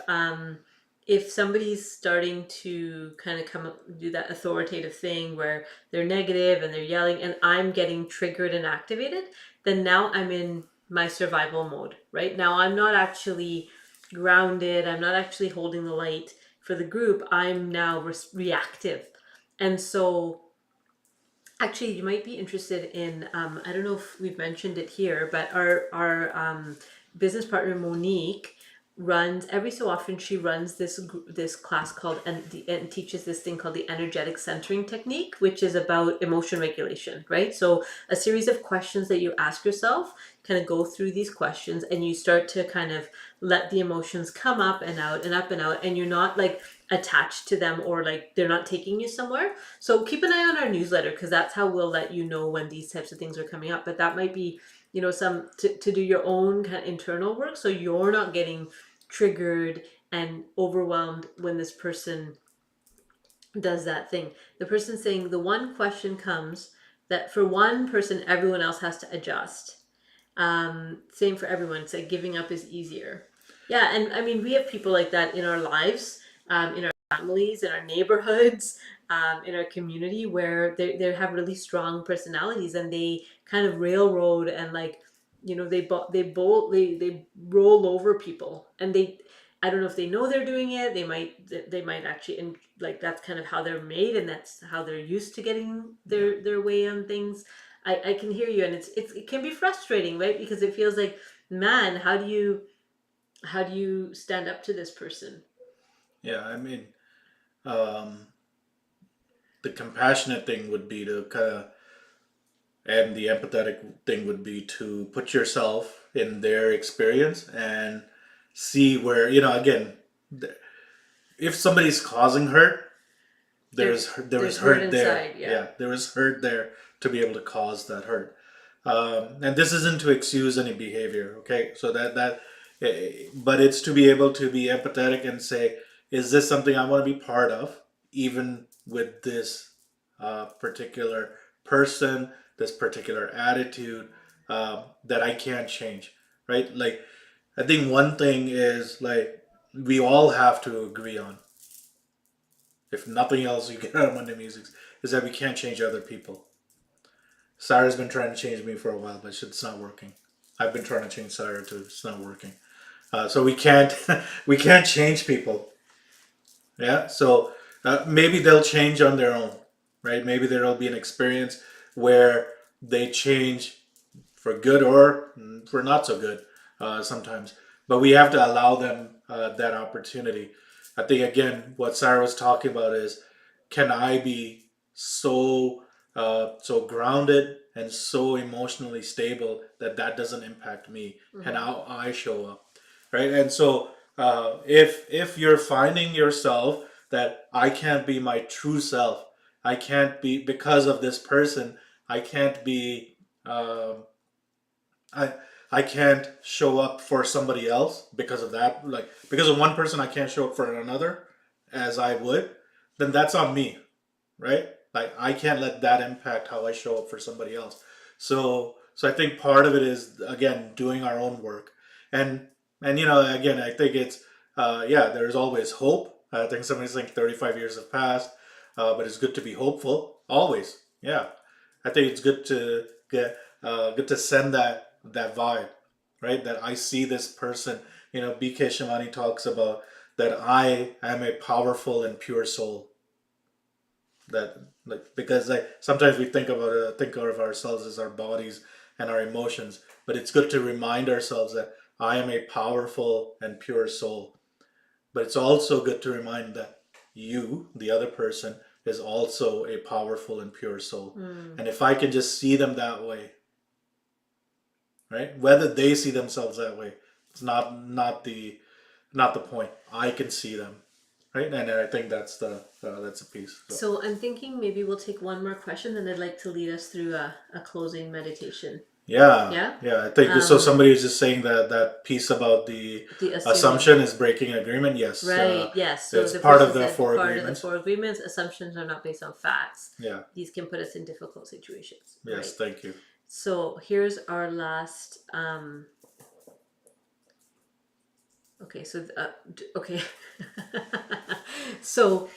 if somebody's starting to kind of come up do that authoritative thing where they're negative and they're yelling and I'm getting triggered and activated, then now I'm in my survival mode, right? Now I'm not actually grounded, I'm not actually holding the light for the group. I'm now reactive. And so actually, you might be interested in. I don't know if we've mentioned it here, but our business partner Monique runs every so often. She runs this class called and teaches this thing called the energetic centering technique, which is about emotion regulation. Right. So a series of questions that you ask yourself, kind of go through these questions, and you start to kind of let the emotions come up and out and up and out, and you're not like attached to them or like they're not taking you somewhere. So keep an eye on our newsletter because that's how we'll let you know when these types of things are coming up. But that might be, some to do your own kind of internal work so you're not getting triggered and overwhelmed when this person does that thing. The person saying the one question comes that for one person, everyone else has to adjust. Same for everyone. It's like giving up is easier. Yeah, and I mean, we have people like that in our lives, in our families, in our neighborhoods, in our community, where they have really strong personalities and they kind of railroad and like, they roll over people, and I don't know if they know they're doing it. They might actually, and like that's kind of how they're made, and that's how they're used to getting their way on things. I can hear you, and it can be frustrating, right? Because it feels like, man, how do you stand up to this person? Yeah, I mean, um, the compassionate thing would be to kind of, and the empathetic thing would be to put yourself in their experience and see where, again, if somebody's causing hurt, there There's is hurt hurt there. inside, yeah. Yeah, there is hurt there to be able to cause that hurt. And this isn't to excuse any behavior, okay? So but it's to be able to be empathetic and say, is this something I want to be part of, even with this particular person, this particular attitude that I can't change, right? Like, I think one thing is like we all have to agree on, if nothing else you get out of Monday Musings, is that we can't change other people. Sarah's been trying to change me for a while, but it's not working. I've been trying to change Sarah too. It's not working. So we can't we can't change people. Yeah. So maybe they'll change on their own, right? Maybe there'll be an experience where they change for good or for not so good sometimes. But we have to allow them that opportunity. I think again, what Sarah was talking about is, can I be so grounded and so emotionally stable that that doesn't impact me and Mm-hmm. how I show up, right? And so if you're finding yourself that I can't be my true self, I can't be because of this person, I can't be. I I can't show up for somebody else because of that. Like because of one person, I can't show up for another as I would. Then that's on me, right? Like I can't let that impact how I show up for somebody else. So I think part of it is again doing our own work, and again I think it's yeah, there's always hope. I think somebody's saying 35 years have passed, but it's good to be hopeful always. Yeah, I think it's good to good to send that vibe, right? That I see this person. BK Shivani talks about that I am a powerful and pure soul. That like because like sometimes we think of ourselves as our bodies and our emotions, but it's good to remind ourselves that I am a powerful and pure soul. But it's also good to remind that you, the other person, is also a powerful and pure soul. Mm. And if I can just see them that way, right? Whether they see themselves that way, it's not the point. I can see them, right? And I think that's a piece. So. So I'm thinking maybe we'll take one more question, and I'd like to lead us through a closing meditation. Yeah, Yeah? yeah. I think so. Somebody was just saying that piece about the The assuming. assumption is breaking agreement. Yes, Right, yes. So it's the part person of the said four part of the agreements. four agreements, assumptions are not based on facts. Yeah. These can put us in difficult situations. Right. Yes. Thank you. So here's our last. Okay, so okay. So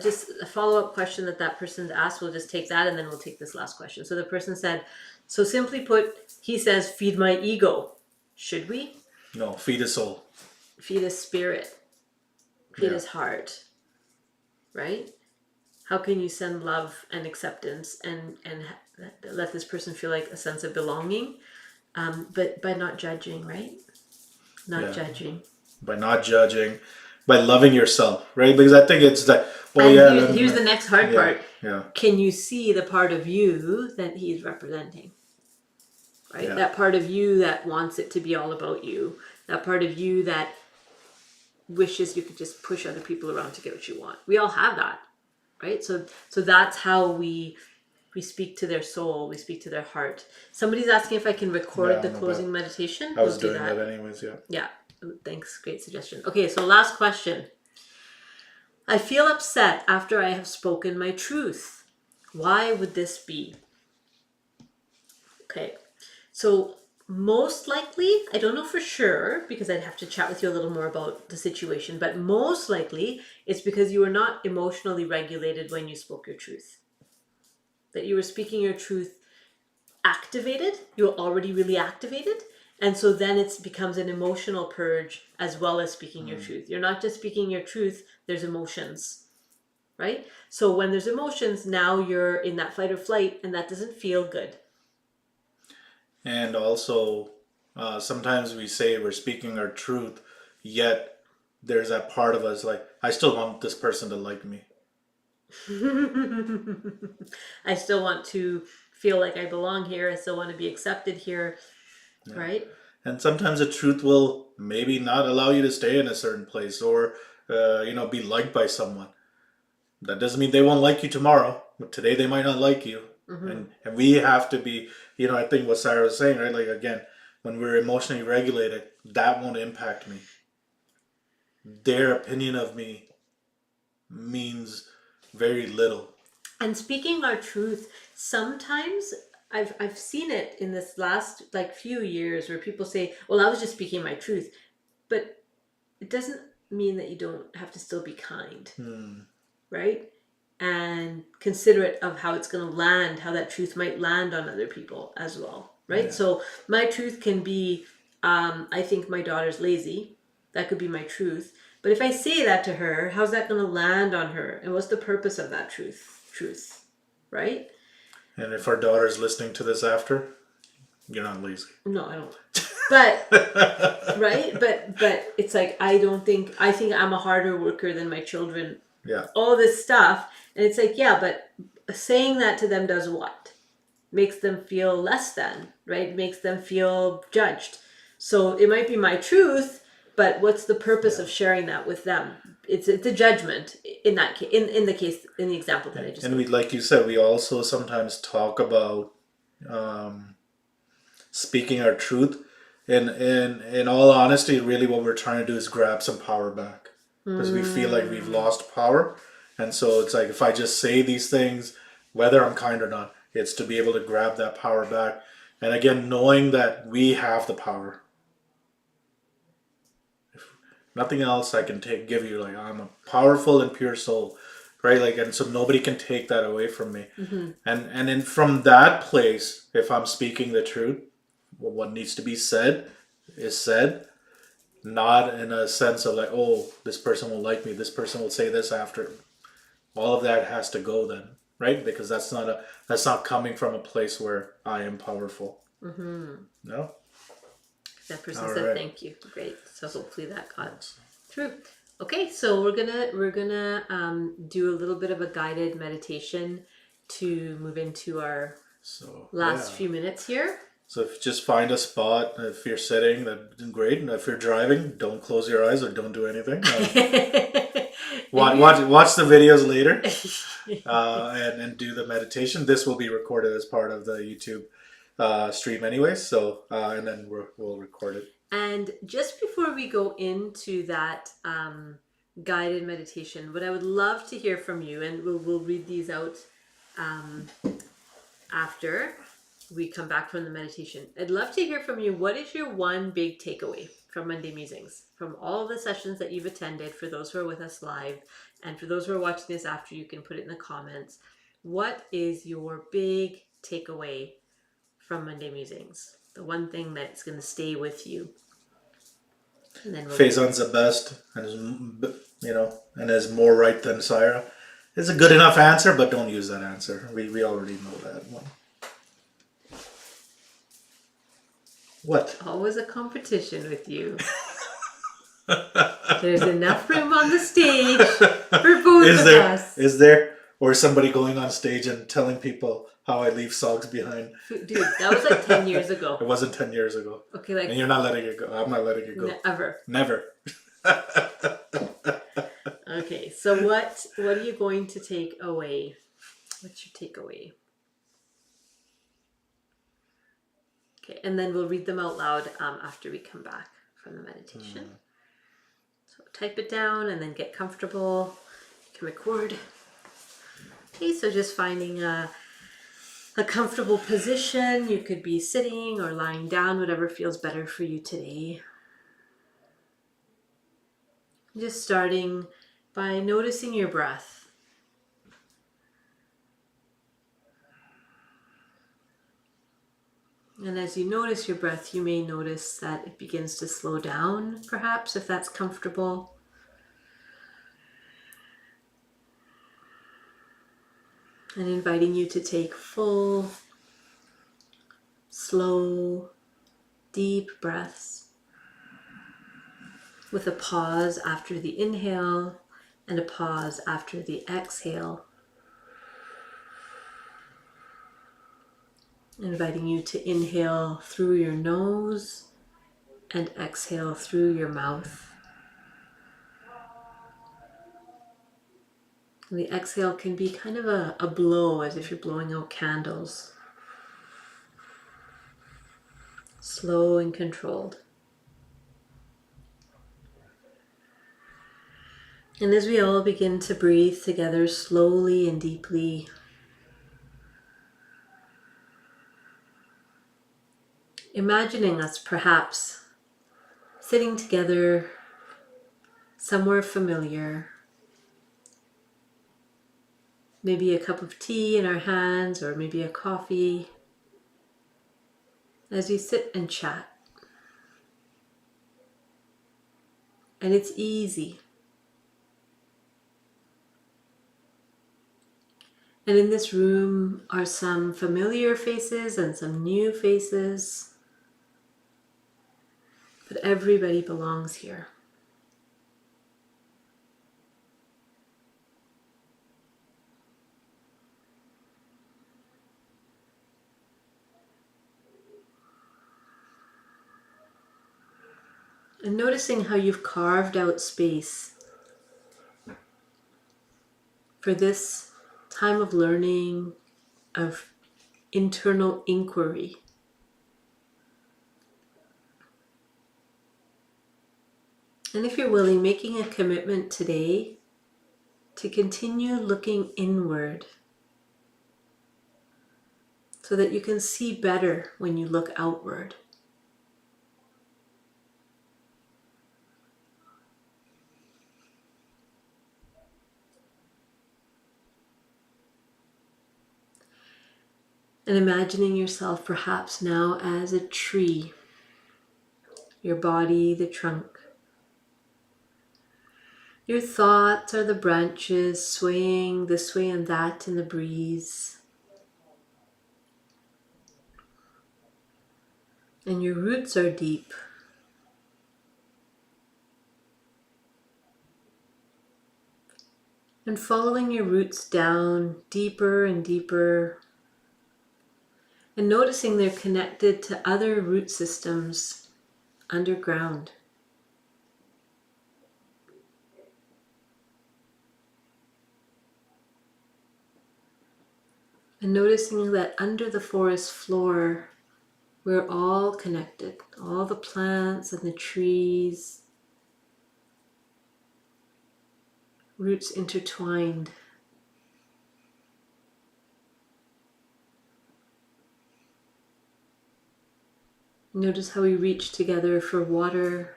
just a follow up question that person asked. We'll just take that, and then we'll take this last question. So the person said, so simply put, he says, feed my ego. Should we? No, feed a soul. Feed his spirit. Feed Yeah. his heart. Right? How can you send love and acceptance and let this person feel like a sense of belonging, but by not judging, right? Not Yeah. judging. By not judging, by loving yourself, right? Because I think it's that. Oh And yeah. here's the next hard part. Yeah. Can you see the part of you that he's representing? Right? Yeah. That part of you that wants it to be all about you. That part of you that wishes you could just push other people around to get what you want. We all have that, right? So that's how we speak to their soul, we speak to their heart. Somebody's asking if I can record the closing meditation. I was doing that anyways. Yeah. Yeah. Thanks. Great suggestion. Okay, so last question. I feel upset after I have spoken my truth. Why would this be? Okay, so most likely, I don't know for sure because I'd have to chat with you a little more about the situation, but most likely it's because you were not emotionally regulated when you spoke your truth. That you were speaking your truth activated, you were already really activated, and so then it becomes an emotional purge as well as speaking your truth. You're not just speaking your truth, there's emotions. right? So when there's emotions, now you're in that fight or flight, and that doesn't feel good. And also, sometimes we say we're speaking our truth, yet there's that part of us like, I still want this person to like me. I still want to feel like I belong here. I still want to be accepted here, Yeah. right? And sometimes the truth will maybe not allow you to stay in a certain place or, be liked by someone. That doesn't mean they won't like you tomorrow, but today they might not like you. And we have to be, I think what Sarah was saying, right? Like, again, when we're emotionally regulated, that won't impact me. Their opinion of me means very little. And speaking our truth, sometimes I've seen it in this last like few years where people say, "Well, I was just speaking my truth," but it doesn't mean that you don't have to still be kind, right? And considerate of how it's going to land, how that truth might land on other people as well, right? Yeah. So my truth can be, I think my daughter's lazy. That could be my truth. But if I say that to her, how's that going to land on her? And what's the purpose of that truth, right? And if our daughter's listening to this after, you're not lazy. No, I don't. But right, but it's like I think I'm a harder worker than my children. Yeah. All this stuff, and it's like, yeah, but saying that to them does what? Makes them feel less than, right? Makes them feel judged. So it might be my truth, but what's the purpose of sharing that with them? It's a judgment in that case, in the case, in the example that I just And gave. like you said, we also sometimes talk about speaking our truth. And in all honesty, really what we're trying to do is grab some power back. Because we feel like we've lost power. And so it's like, if I just say these things, whether I'm kind or not, it's to be able to grab that power back. And again, knowing that we have the power. If nothing else I can give you, like, I'm a powerful and pure soul, right? Like, and so nobody can take that away from me. And then from that place, if I'm speaking the truth, well, what needs to be said is said, not in a sense of like, oh, this person will like me, this person will say this after. All of that has to go then, right? Because that's not coming from a place where I am powerful. No. That person All said right. thank you. Great. So hopefully that got through. Okay, so we're gonna do a little bit of a guided meditation to move into our So last yeah. few minutes here. So if you just find a spot, if you're sitting, that's great. And if you're driving, don't close your eyes or don't do anything. Watch the videos later, and do the meditation. This will be recorded as part of the YouTube stream anyway. So and then we'll record it. And just before we go into that guided meditation, what I would love to hear from you, and we'll read these out after we come back from the meditation. I'd love to hear from you. What is your one big takeaway from Monday Musings? From all the sessions that you've attended, for those who are with us live, and for those who are watching this after, you can put it in the comments. What is your big takeaway from Monday Musings? The one thing that's going to stay with you. And then Faison's the best, and and is more right than Syra. It's a good enough answer, but don't use that answer. We already know that one. What? Always a competition with you. There's enough room on the stage for both of us. Is there? Or is somebody going on stage and telling people how I leave socks behind? Dude, that was like 10 years ago. It wasn't 10 years ago. Okay, like... And you're not letting it go. I'm not letting it go. Never. Okay, so what are you going to take away? What's your takeaway? Okay, and then we'll read them out loud after we come back from the meditation. So type it down and then get comfortable. You can record. Okay, so just finding a comfortable position. You could be sitting or lying down, whatever feels better for you today. Just starting by noticing your breath. And as you notice your breath, you may notice that it begins to slow down, perhaps, if that's comfortable. And inviting you to take full, slow, deep breaths with a pause after the inhale and a pause after the exhale. Inviting you to inhale through your nose and exhale through your mouth. And the exhale can be kind of a blow, as if you're blowing out candles. Slow and controlled. And as we all begin to breathe together slowly and deeply, imagining us perhaps sitting together somewhere familiar, maybe a cup of tea in our hands or maybe a coffee, as we sit and chat. And it's easy. And in this room are some familiar faces and some new faces, but everybody belongs here. And noticing how you've carved out space for this time of learning, of internal inquiry. And if you're willing, making a commitment today to continue looking inward so that you can see better when you look outward. And imagining yourself perhaps now as a tree, your body, the trunk. Your thoughts are the branches swaying this way and that in the breeze. And your roots are deep. And following your roots down deeper and deeper, and noticing they're connected to other root systems underground. And noticing that under the forest floor, we're all connected. All the plants and the trees, roots intertwined. Notice how we reach together for water.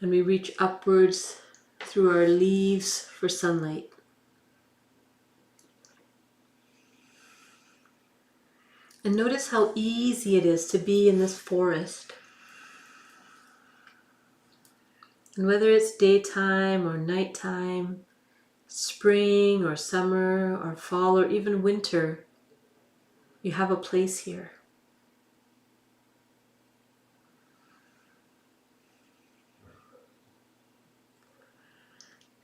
And we reach upwards through our leaves for sunlight. And notice how easy it is to be in this forest. And whether it's daytime or nighttime, spring or summer or fall or even winter, you have a place here.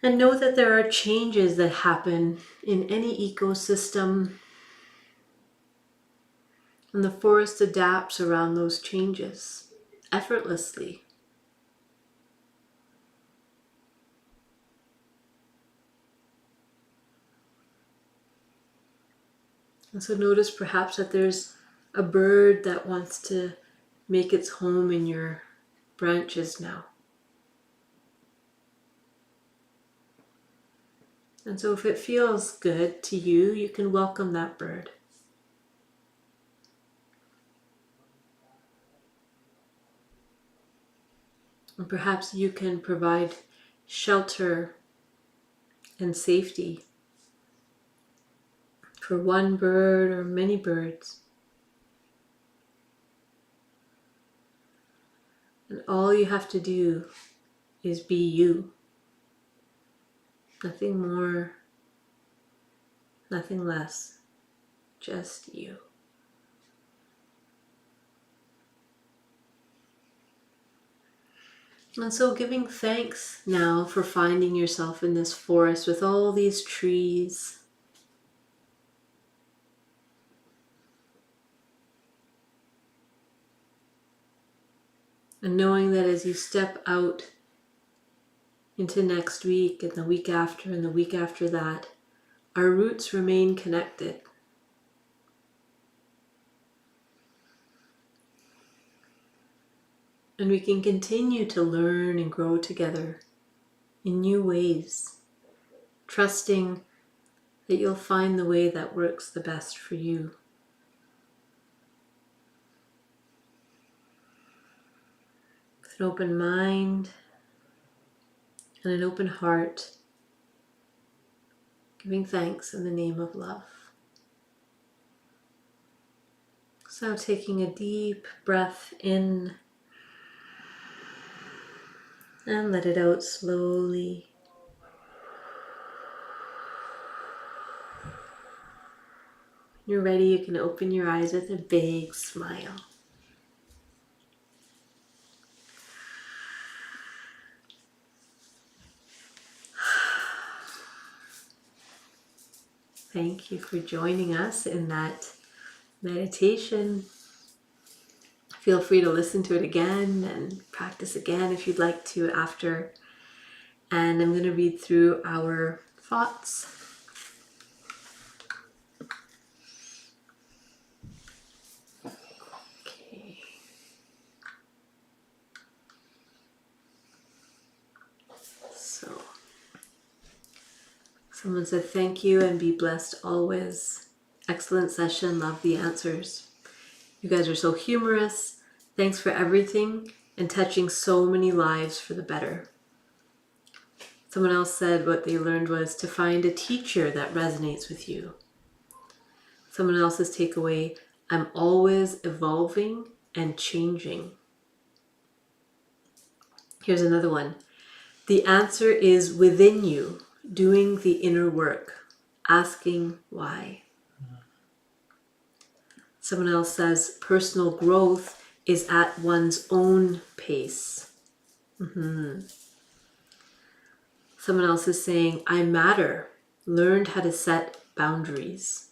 And know that there are changes that happen in any ecosystem, and the forest adapts around those changes effortlessly. And so notice perhaps that there's a bird that wants to make its home in your branches now. And so if it feels good to you, you can welcome that bird. And perhaps you can provide shelter and safety for one bird or many birds. And all you have to do is be you. Nothing more, nothing less, just you. And so giving thanks now for finding yourself in this forest with all these trees. And knowing that as you step out into next week and the week after and the week after that, our roots remain connected. And we can continue to learn and grow together in new ways, trusting that you'll find the way that works the best for you. With an open mind and an open heart, giving thanks in the name of love. So taking a deep breath in and let it out slowly. When you're ready, you can open your eyes with a big smile. Thank you for joining us in that meditation. Feel free to listen to it again and practice again if you'd like to after. And I'm going to read through our thoughts. Okay. So, someone said, thank you and be blessed always. Excellent session. Love the answers. You guys are so humorous. Thanks for everything and touching so many lives for the better. Someone else said what they learned was to find a teacher that resonates with you. Someone else's takeaway, I'm always evolving and changing. Here's another one. The answer is within you, doing the inner work, asking why. Someone else says personal growth is at one's own pace. Someone else is saying, I matter, learned how to set boundaries.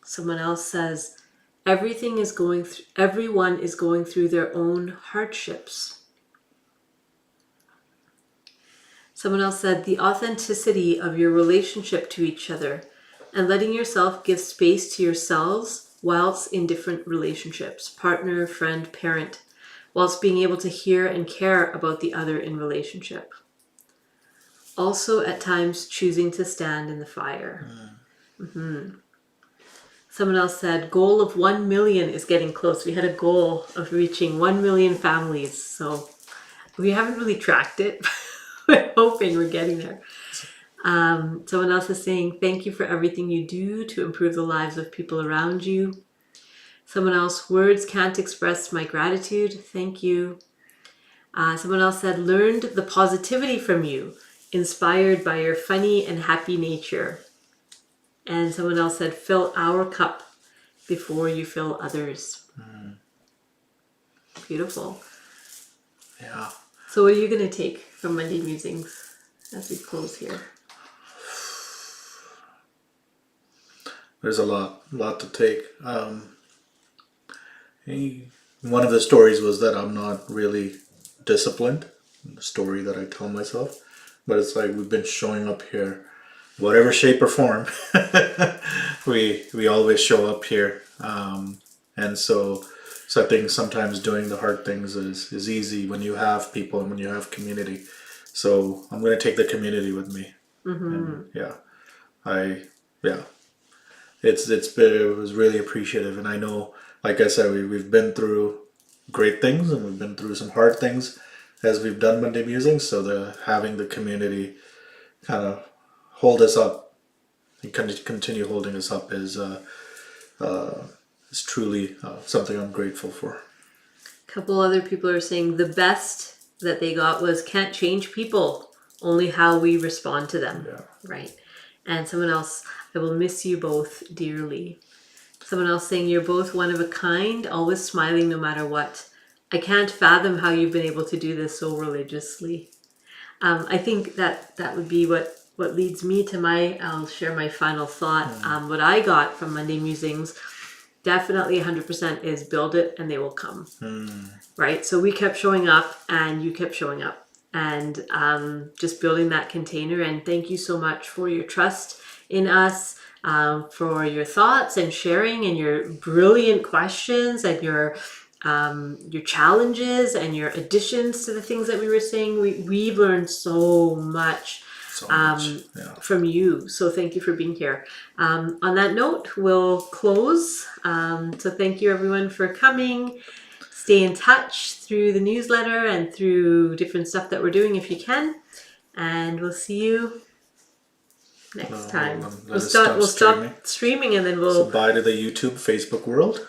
Someone else says, everyone is going through their own hardships. Someone else said, the authenticity of your relationship to each other and letting yourself give space to yourselves whilst in different relationships, partner, friend, parent, whilst being able to hear and care about the other in relationship. Also, at times, choosing to stand in the fire. Someone else said, goal of 1 million is getting close. We had a goal of reaching 1 million families. So we haven't really tracked it. We're hoping we're getting there. Someone else is saying, thank you for everything you do to improve the lives of people around you. Someone else, words can't express my gratitude. Thank you. Someone else said, learned the positivity from you, inspired by your funny and happy nature. And someone else said, fill our cup before you fill others. Beautiful. Yeah. So what are you going to take from Monday Musings as we close here? There's a lot to take. One of the stories was that I'm not really disciplined. The story that I tell myself, but it's like we've been showing up here, whatever shape or form. we always show up here, and so I think sometimes doing the hard things is easy when you have people and when you have community. So I'm gonna take the community with me. And it was really appreciative, and I know, like I said, we've been through great things and we've been through some hard things as we've done Monday Musings. So having the community kind of hold us up and continue holding us up is truly something I'm grateful for. A couple other people are saying the best that they got was can't change people, only how we respond to them. Yeah. Right. And someone else, I will miss you both dearly. Someone else saying you're both one of a kind, always smiling no matter what. I can't fathom how you've been able to do this so religiously. I think that would be what leads me to I'll share my final thought. What I got from Monday Musings, definitely 100% is build it and they will come. Right? So we kept showing up and you kept showing up and just building that container. And thank you so much for your trust in us, for your thoughts and sharing and your brilliant questions and your challenges and your additions to the things that we were saying. We've learned so much, from you. So thank you for being here. On that note, we'll close. So thank you everyone for coming. Stay in touch through the newsletter and through different stuff that we're doing if you can. And we'll see you next time. We'll stop streaming and then So bye to the YouTube, Facebook world.